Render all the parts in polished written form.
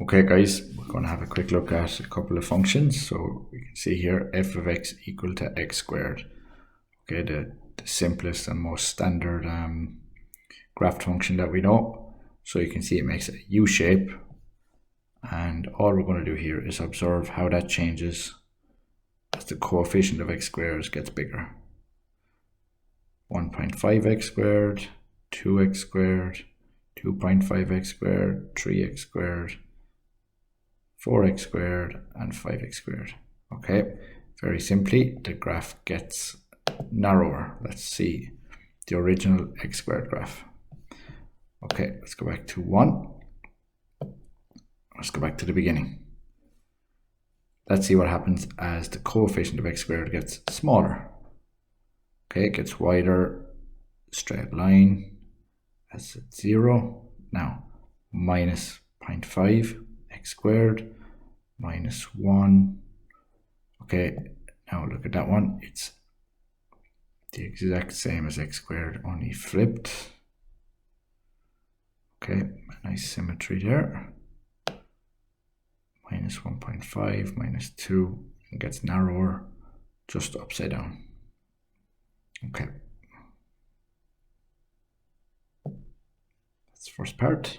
Okay guys, we're going to have a quick look at a couple of functions. So we can see here f of x equal to x squared. Okay, the simplest and most standard graph function that we know. So you can see it makes a U shape, and all we're going to do here is observe how that changes as the coefficient of x squared gets bigger. 1.5x squared, 2x squared, 2.5x squared, 3x squared, 4x squared, and 5x squared. Okay, very simply, the graph gets narrower. Let's see the original x squared graph. Okay, let's go back to 1. Let's go back to the beginning. Let's see what happens as the coefficient of x squared gets smaller. Okay, it gets wider, straight line, that's at 0. Now, minus 0.5 x squared minus 1. Okay, now look at that one. It's the exact same as x squared, only flipped. Okay, nice symmetry there. Minus 1.5 minus 2, and gets narrower, just upside down. Okay, that's the first part.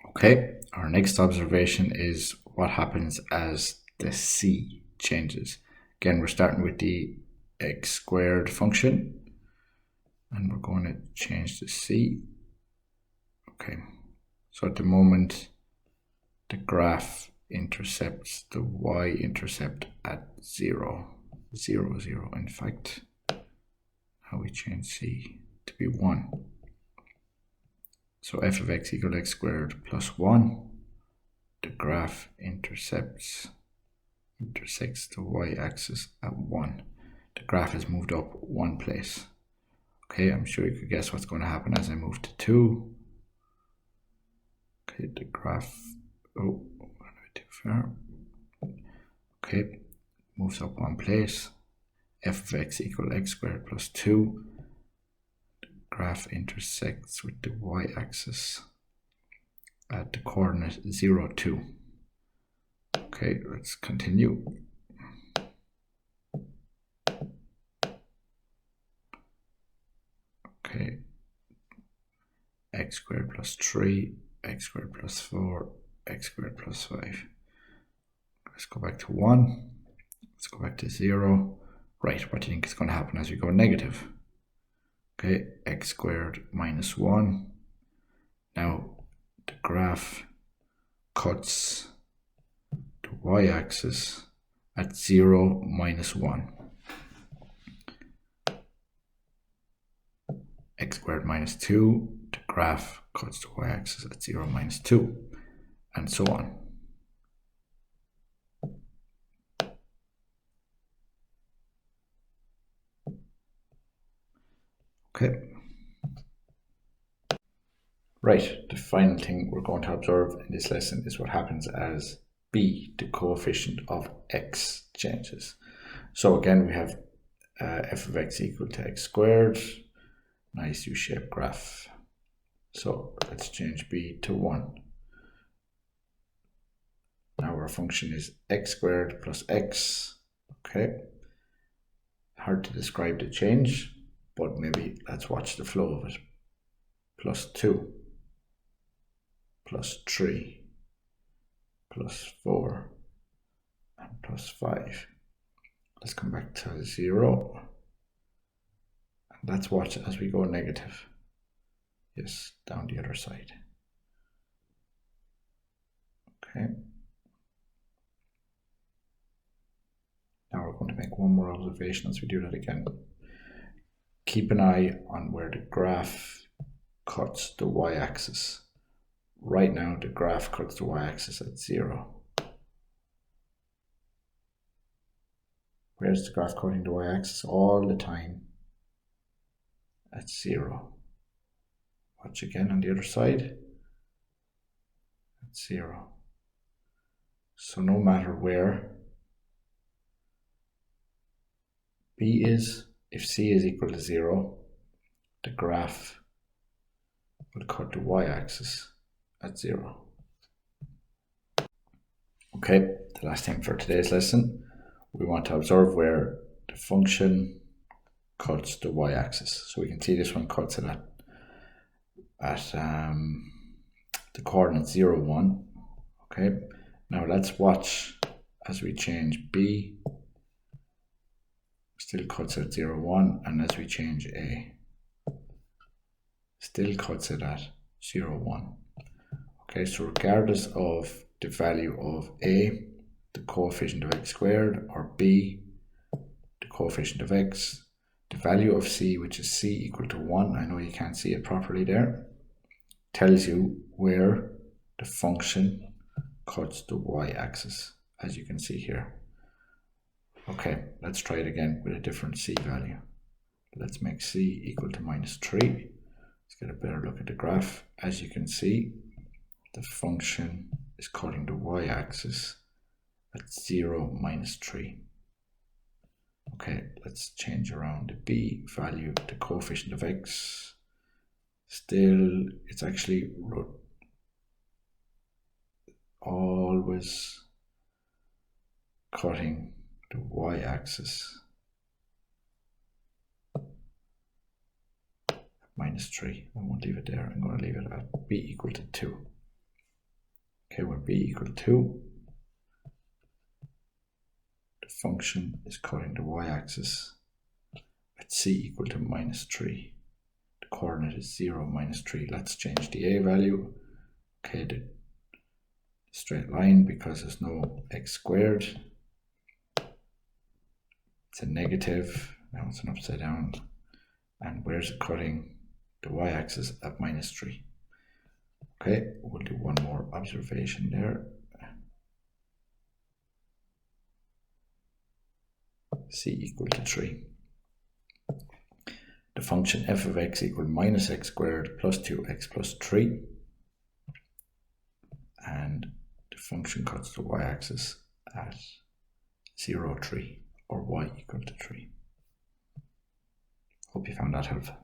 Okay, our next observation is what happens as the c changes. Again, we're starting with the x squared function, and we're going to change the c. Okay, so at the moment, the graph intercepts the y-intercept at 0, 0, 0. In fact, how we change c to be 1. So f of x equals x squared plus 1. The graph intersects the y-axis at 1. The graph has moved up one place. Okay, I'm sure you could guess what's going to happen as I move to 2. Okay, the graph, oh, too far. Okay, moves up one place. F of x equals x squared plus 2. The graph intersects with the y-axis at the coordinate 0, 2. Okay, let's continue. Okay, x squared plus 3, x squared plus 4, x squared plus 5. Let's go back to 1. Let's go back to 0. Right, what do you think is going to happen as we go negative? Okay, x squared minus 1. Now, the graph cuts the y-axis at 0, minus 1. X squared minus 2, the graph cuts the y-axis at 0, minus 2, and so on. Okay. Right, the final thing we're going to observe in this lesson is what happens as b, the coefficient of x, changes. So again, we have f of x equal to x squared, nice U-shaped graph. So let's change b to 1. Now our function is x squared plus x. Okay, hard to describe the change, but maybe let's watch the flow of it. Plus 2, plus 3, plus 4, and plus 5. Let's come back to 0. And let's watch as we go negative. Yes, down the other side. Okay. Now we're going to make one more observation as we do that again. Keep an eye on where the graph cuts the y-axis. Right now, the graph cuts the y-axis at 0. Where's the graph cutting the y-axis? All the time at 0. Watch again on the other side at 0. So no matter where b is, if c is equal to 0, the graph will cut the y-axis at 0. Okay, the last thing for today's lesson, we want to observe where the function cuts the y-axis. So we can see this one cuts it at the coordinate 0, 1. Okay, now let's watch as we change b, still cuts at 0, 1, and as we change a, still cuts it at 0, 1. Okay, so regardless of the value of a, the coefficient of x squared, or b, the coefficient of x, the value of c, which is c equal to 1, I know you can't see it properly there, tells you where the function cuts the y-axis, as you can see here. Okay, let's try it again with a different c value. Let's make c equal to -3. Let's get a better look at the graph. As you can see, the function is cutting the y-axis at 0, -3. Okay, let's change around the b value, the coefficient of x. Still, it's actually always cutting the y-axis -3. I won't leave it there. I'm going to leave it at b equal to 2. Okay, where b equal to 2, the function is cutting the y-axis at c equal to -3. The coordinate is 0, -3. Let's change the a value. Okay, the straight line, because there's no x squared, it's a negative. Now it's an upside down. And where's it cutting the y-axis at -3? Okay, we'll do one more observation there. C equal to 3. The function f of x equal -x squared plus 2x plus 3. And the function cuts the y-axis at 0, 3, or y equal to 3. Hope you found that helpful.